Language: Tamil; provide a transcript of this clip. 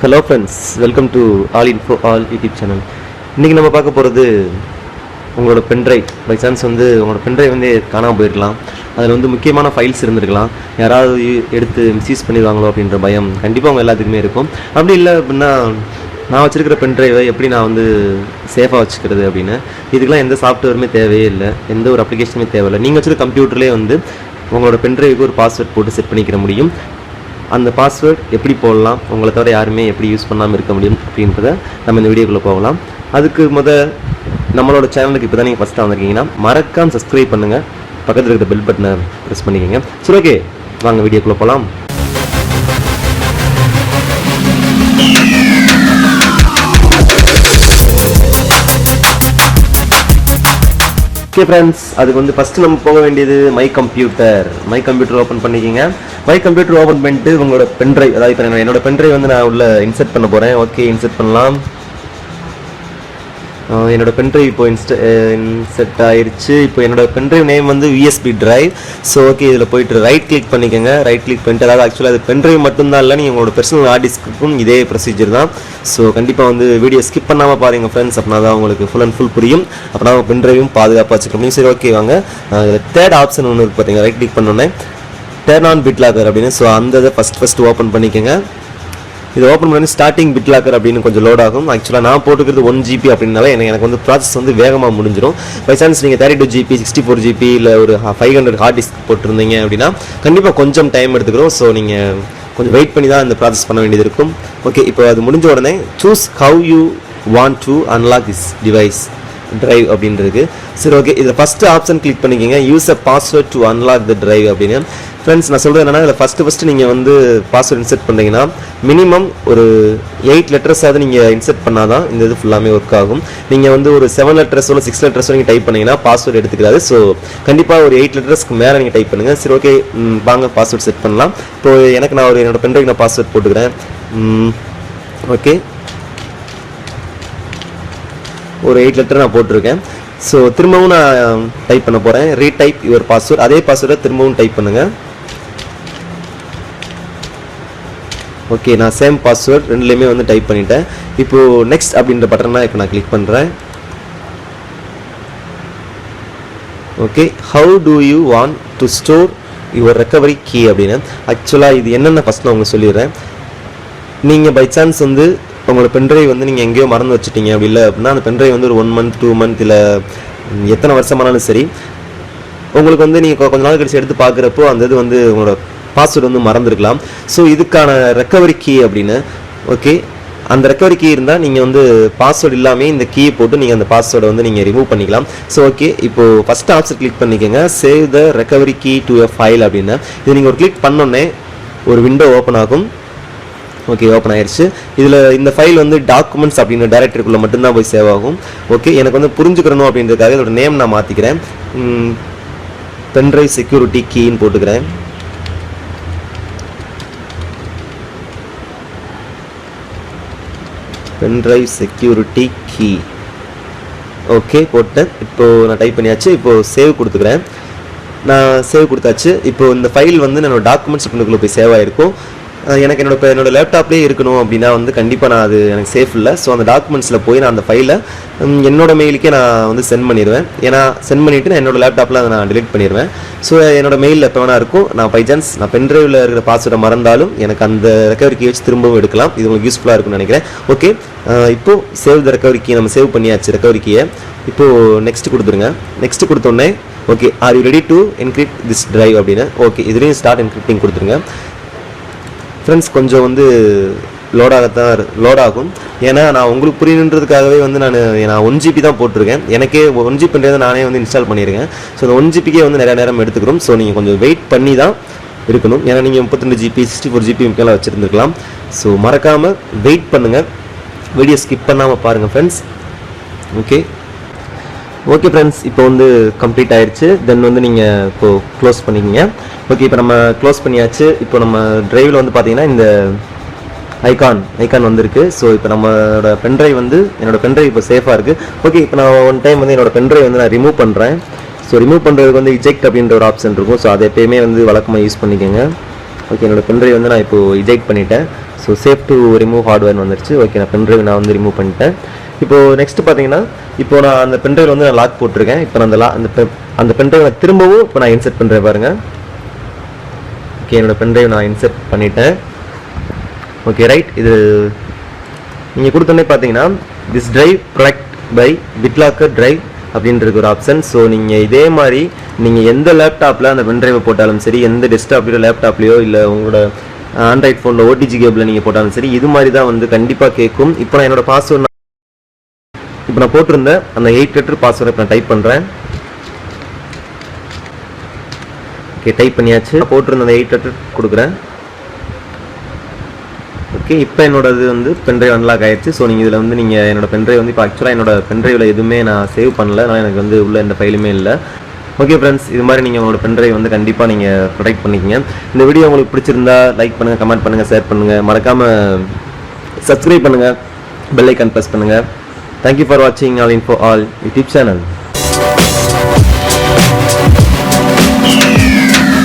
Hello friends, welcome to All Info All YouTube channel. இன்றைக்கி நம்ம பார்க்க போகிறது உங்களோட பென்ட்ரைவ். பை சான்ஸ் உங்களோட பென்ட்ரைவ் காணாமல் போயிருக்கலாம். அதில் முக்கியமான ஃபைல்ஸ் இருந்திருக்கலாம். யாராவது எடுத்து மிஸ்யூஸ் பண்ணிடுவாங்களோ அப்படின்ற பயம் கண்டிப்பாக அவங்க எல்லாத்துக்குமே இருக்கும். அப்படி இல்லை அப்படின்னா நான் வச்சுருக்கிற பென்ட்ரைவை எப்படி நான் சேஃபாக வச்சுக்கிறது அப்படின்னு இதுக்கெலாம் எந்த சாஃப்ட்வேருமே தேவையே இல்லை, எந்த ஒரு அப்ளிகேஷனுமே தேவையில்லை. நீங்கள் வச்சுருக்க கம்ப்யூட்டர்லேயே உங்களோட பென்ட்ரைவுக்கு ஒரு பாஸ்வேர்ட் போட்டு செட் பண்ணிக்கிற முடியும். அந்த பாஸ்வேர்ட் எப்படி போடலாம், உங்களை தவிர யாருமே எப்படி யூஸ் பண்ணாமல் இருக்க முடியும் அப்படின்றத நம்ம இந்த வீடியோக்குள்ளே போகலாம். அதுக்கு நம்மளோட சேனலுக்கு இப்போ தான் நீங்கள் ஃபஸ்ட்டாக வந்திருக்கீங்கன்னா மறக்காம சப்ஸ்கிரைப் பண்ணுங்கள், பக்கத்தில் இருக்கிற பெல் பட்டனை ப்ரெஸ் பண்ணிக்கோங்க. சரி, ஓகே, வாங்க வீடியோக்குள்ளே போகலாம். ஓகே ஃப்ரெண்ட்ஸ், அதுக்கு ஃபஸ்ட்டு நம்ம போக வேண்டியது மை கம்ப்யூட்டர் ஓப்பன் பண்ணிக்கிங்க. மை கம்ப்யூட்டர் ஓப்பன் பண்ணிட்டு உங்களோட பென்ட்ரைவ், அதாவது இப்போ என்னோட பென்ட்ரைவ் நான் உள்ள இன்சர்ட் பண்ண போகிறேன். ஓகே, இன்சர்ட் பண்ணலாம். என்னோட பென்ட்ரைவ் இப்போ இன்செட் ஆயிடுச்சு. இப்போ என்னோட pendrive name USB drive. So okay, இதில் போய்ட்டு ரைட் கிளிக் பண்ணிக்கோங்க. ரைட் கிளிக் பண்ணிட்டு, அதாவது ஆக்சுவலாக அது பென்ட்ரைவ் மட்டும்தான் இல்லை, நீங்கள் உங்களோட பர்சனல் ஹார்ட் டிஸ்க்கும் இதே ப்ரொசீஜர் தான். ஸோ கண்டிப்பாக வீடியோ ஸ்கிப் பண்ணாமல் பாருங்கள் ஃப்ரெண்ட்ஸ், அப்படின்னா தான் உங்களுக்கு ஃபுல் அண்ட் ஃபுல் புரியும். அப்படின்னா பென்ட்ரைவும் பாதுகாப்பாக வச்சுக்க முடியும். சரி, ஓகே, வாங்க. தேர்ட் ஆப்ஷன் ஒன்று இருக்குது பார்த்தீங்கன்னா, ரைட் கிளிக் பண்ணோன்னே டர்ன் ஆன் பிட் லாக்கர் அப்படின்னு. ஸோ அந்த இதை ஃபஸ்ட்டு ஓப்பன் பண்ணிக்கோங்க. இது ஓப்பன் பண்ணி ஸ்டார்டிங் பிட் லாக்கர் அப்படின்னு கொஞ்சம் லோட் ஆகும். ஆக்சுவலாக நான் போட்டுக்கிறது 1 GB அப்படின்னாவே எனக்கு ப்ராசஸ் வேகமாக முடிஞ்சிடும். பை சான்ஸ் நீங்கள் 32 GB 64 GB இல்லை ஒரு 500 ஹார்ட் டிஸ்க் போட்டிருந்தீங்க அப்படின்னா கண்டிப்பாக கொஞ்சம் டைம் எடுத்துக்கிறோம். ஸோ நீங்கள் கொஞ்சம் வெயிட் பண்ணி தான் இந்த ப்ராசஸ் பண்ண வேண்டியது இருக்கும். ஓகே, இப்போ அது முடிஞ்ச உடனே choose how you want to unlock this device drive அப்படின்றது. சரி, ஓகே, இதில் ஃபஸ்ட்டு ஆப்ஷன் கிளிக் பண்ணிக்கோங்க, use a password to unlock the drive அப்படின்னு. ஃப்ரெண்ட்ஸ், நான் சொல்கிறது என்னென்னா, இதில் ஃபஸ்ட்டு நீங்கள் பாஸ்வேர்ட் இன்செர்ட் பண்ணுறீங்கன்னா மினிமம் ஒரு 8 லெட்டர்ஸாவது நீங்கள் இன்செர்ட் பண்ணால் தான் இந்த இது ஃபுல்லாமே ஒர்க் ஆகும். நீங்கள் ஒரு 7 லெட்டர்ஸோ 6 லெட்டர்ஸோ நீங்கள் டைப் பண்ணிங்கன்னா பாஸ்வேர்ட் எடுத்துக்கிறாரு. ஸோ கண்டிப்பாக ஒரு 8 லெட்டர்ஸ்க்கு மேலே நீங்கள் டைப் பண்ணுங்கள். சரி, ஓகே, வாங்க பாஸ்வேர்ட் செட் பண்ணலாம். இப்போது நான் என்னோட பென்ட்ரைவ் நான் பாஸ்வேர்ட் போட்டுக்கிறேன். ஓகே, ஒரு 8 லெட்டர் நான் போட்டிருக்கேன். ஸோ திரும்பவும் நான் டைப் பண்ண போகிறேன். Retype your password. அதே பாஸ்வேர்டை திரும்பவும் டைப் பண்ணுங்கள். ஓகே, நான் சேம் பாஸ்வேர்ட் ரெண்டுலேயுமே டைப் பண்ணிட்டேன். இப்போது நெக்ஸ்ட் அப்படின்ற பட்டனை இப்போ நான் கிளிக் பண்ணுறேன். Okay, how do you want to store your recovery key அப்படின்னு. ஆக்சுவலாக இது என்னென்ன ஃபஸ்ட் நான் உங்களுக்கு சொல்லிடுறேன். நீங்கள் பை சான்ஸ் உங்களோட பென்ட்ரைவ் நீங்கள் எங்கேயோ மறந்து வச்சுட்டீங்க அப்படி இல்லை அப்படின்னா அந்த பென்ட்ரைவ் ஒரு 1 month 2 month இல்லை எத்தனை வருஷமானாலும் சரி, உங்களுக்கு நீங்கள் கொஞ்ச நாள் கழிச்சு எடுத்து பார்க்குறப்போ அந்த இது உங்களோட பாஸ்வேர்டு மறந்துருக்கலாம். ஸோ இதுக்கான ரெக்கவரி கீ அப்படின்னு. ஓகே, அந்த ரெக்கவரி கீ இருந்தால் நீங்கள் பாஸ்வேர்டு இல்லாமல் இந்த கீயை போட்டு நீங்கள் அந்த பாஸ்வேர்டை நீங்கள் ரிமூவ் பண்ணிக்கலாம். ஸோ ஓகே, இப்போது ஃபஸ்ட் ஆப்ஷன் கிளிக் பண்ணிக்கோங்க, save the recovery key to a file அப்படின்னு. இது நீங்கள் ஒரு கிளிக் பண்ணோன்னே ஒரு விண்டோ ஓப்பன் ஆகும். ஓகே, ஓப்பன் ஆயிடுச்சு. இதில் இந்த ஃபைல் டாக்குமெண்ட்ஸ் அப்படின்னு டைரக்டரிக்குள்ளே மட்டும்தான் போய் சேவ் ஆகும். ஓகே, எனக்கு புரிஞ்சுக்கணும் அப்படின்றதுக்காக இதோட நேம் நான் மாற்றிக்கிறேன். பென்ட்ரைவ் செக்யூரிட்டி கீன்னு போட்டுக்கிறேன். Pen drive security key. ஓகே, போட்டேன். இப்போது நான் டைப் பண்ணியாச்சு. இப்போது சேவ் கொடுத்துக்கிறேன். நான் சேவ் கொடுத்தாச்சு. இப்போது இந்த ஃபைல் என்னோட டாக்குமெண்ட்ஸ் அப்படின்னுக்குள்ளே போய் சேவ் ஆகிருக்கும். எனக்கு என்னோட லேப்டாப்லேயே இருக்கணும் அப்படின்னா கண்டிப்பாக நான் அது எனக்கு சேஃப் இல்லை. ஸோ அந்த டாக்குமெண்ட்ஸில் போய் நான் அந்த ஃபைலை என்னோட மெயிலுக்கே நான் சென்ட் பண்ணிடுவேன். ஏன்னா சென்ட் பண்ணிவிட்டு நான் என்னோட லேப்டாப்பில் அதை நான் டிலீட் பண்ணிடுவேன். ஸோ என்னோட மெயிலில் எப்போ வேணா இருக்கும். நான் பை சான்ஸ் நான் பென்ட்ரைவில் இருக்கிற பாஸ்வேர்டை மறந்தாலும் எனக்கு அந்த ரெக்கவரி கீ வச்சு திரும்பவும் எடுக்கலாம். இது உங்களுக்கு யூஸ்ஃபுல்லாக இருக்கும்னு நினைக்கிறேன். ஓகே, இப்போது சேவ் த ரெக்கவரி கீ நம்ம சேவ் பண்ணியாச்சு ரெக்கவரி கீயை. இப்போது நெக்ஸ்ட் கொடுத்துருங்க. நெக்ஸ்ட் கொடுத்தோடனே okay, are you ready to encrypt this drive அப்படின்னு. ஓகே, இதுலேயும் ஸ்டார்ட் என்கிரிப்டிங் கொடுத்துருங்க. ஃப்ரெண்ட்ஸ், கொஞ்சம் லோட் ஆகும். ஏன்னா நான் உங்களுக்கு புரியணுன்றதுக்காகவே நான் 1 GB தான் போட்டிருக்கேன். எனக்கே 1 GB நானே இன்ஸ்டால் பண்ணியிருக்கேன். ஸோ அந்த 1 GB நிறைய நேரம் எடுத்துக்கிறோம். ஸோ நீங்கள் கொஞ்சம் வெயிட் பண்ணி தான் இருக்கணும். ஏன்னா நீங்கள் 32 GB 64 GB மேலே வச்சுருந்துருக்கலாம். ஸோ மறக்காமல் வெயிட் பண்ணுங்கள், வீடியோ ஸ்கிப் பண்ணாமல் பாருங்கள் ஃப்ரெண்ட்ஸ். ஓகே ஓகே ஃப்ரெண்ட்ஸ், இப்போ கம்ப்ளீட் ஆயிடுச்சு. தென் நீங்கள் இப்போது க்ளோஸ் பண்ணிக்கிங்க. ஓகே, இப்போ நம்ம க்ளோஸ் பண்ணியாச்சு. இப்போ நம்ம டிரைவில் பார்த்தீங்கன்னா இந்த ஐகான் வந்திருக்கு. ஸோ இப்போ நம்மளோட பென்ட்ரைவ் என்னோட பென்ட்ரைவ் இப்போ சேஃபாக இருக்குது. ஓகே, இப்போ நான் ஒன் டைம் என்னோட பென்ட்ரைவ் நான் ரிமூவ் பண்ணுறேன். ஸோ ரிமூவ் பண்ணுறதுக்கு இஜெக்ட் அப்படின்ற ஒரு ஆப்ஷன் இருக்கும். ஸோ அதை எப்பயுமே வழக்கமாக யூஸ் பண்ணிக்கோங்க. ஓகே, என்னோட பென்ட்ரைவ் நான் இப்போது இஜெக்ட் பண்ணிட்டேன். ஸோ சேவ் டு ரிமூவ் ஹார்ட்வேர்னு வந்துருச்சு. ஓகே, நான் பென்ட்ரைவ் நான் வந்து ரிமூவ் பண்ணிட்டேன். இப்போது நெக்ஸ்ட் பார்த்தீங்கன்னா இப்போ நான் அந்த பென்ட்ரைவ் வந்து நான் லாக் போட்டிருக்கேன். இப்போ நான் அந்த பென்ட்ரைவ் திரும்பவும் இப்போ நான் இன்செர்ட் பண்ணுறேன் பாருங்கள். ஓகே, என்னோடய பென்ட்ரைவ் நான் இன்செர்ட் பண்ணிட்டேன். ஓகே ரைட், இது நீங்கள் கொடுத்தோன்னே பார்த்தீங்கன்னா this drive protect by BitLocker drive அப்படின்றது ஒரு ஆப்ஷன். ஸோ நீங்கள் இதே மாதிரி நீங்கள் எந்த லேப்டாப்பில் அந்த பென்ட்ரைவை போட்டாலும் சரி, எந்த டெஸ்க்டாப்லையோ லேப்டாப்லையோ இல்லை உங்களோட ஆண்ட்ராய்ட் ஃபோனில் ஓடிஜி கேபிளில் நீங்கள் போட்டாலும் சரி, இது மாதிரி தான் வந்து கண்டிப்பாக கேட்கும். இப்போ நான் என்னோடய பாஸ்வேர்ட் இப்போ நான் போட்டிருந்தேன் அந்த 8 லெட்டர் பாஸ்வேர்டை இப்போ நான் டைப் பண்ணுறேன். ஓகே, டைப் பண்ணியாச்சு. போட்டிருந்த அந்த 8 லெட்டர் கொடுக்குறேன். ஓகே, இப்போ என்னோடது வந்து பென்ட்ரைவ் அன்லாக் ஆயிடுச்சு. ஸோ நீங்கள் இதில் வந்து நீங்கள் என்னோட பென்ட்ரைவ் வந்து இப்போ ஆக்சுவலாக என்னோட பென்ட்ரைவில் எதுவுமே நான் சேவ் பண்ணல, அதனால் எனக்கு வந்து உள்ள எந்த ஃபைலுமே இல்லை. ஓகே ஃப்ரெண்ட்ஸ், இது மாதிரி நீங்கள் உங்களோட பென்ட்ரைவ் வந்து கண்டிப்பாக நீங்கள் ப்ரொடெக்ட் பண்ணிக்கங்க. இந்த வீடியோ உங்களுக்கு பிடிச்சிருந்தா லைக் பண்ணுங்கள், கமெண்ட் பண்ணுங்கள், ஷேர் பண்ணுங்கள், மறக்காமல் சப்ஸ்கிரைப் பண்ணுங்கள், பெல் ஐக்கான் ப்ரெஸ் பண்ணுங்கள். தேங்க்யூ ஃபார் வாட்சிங் all info all YouTube channel.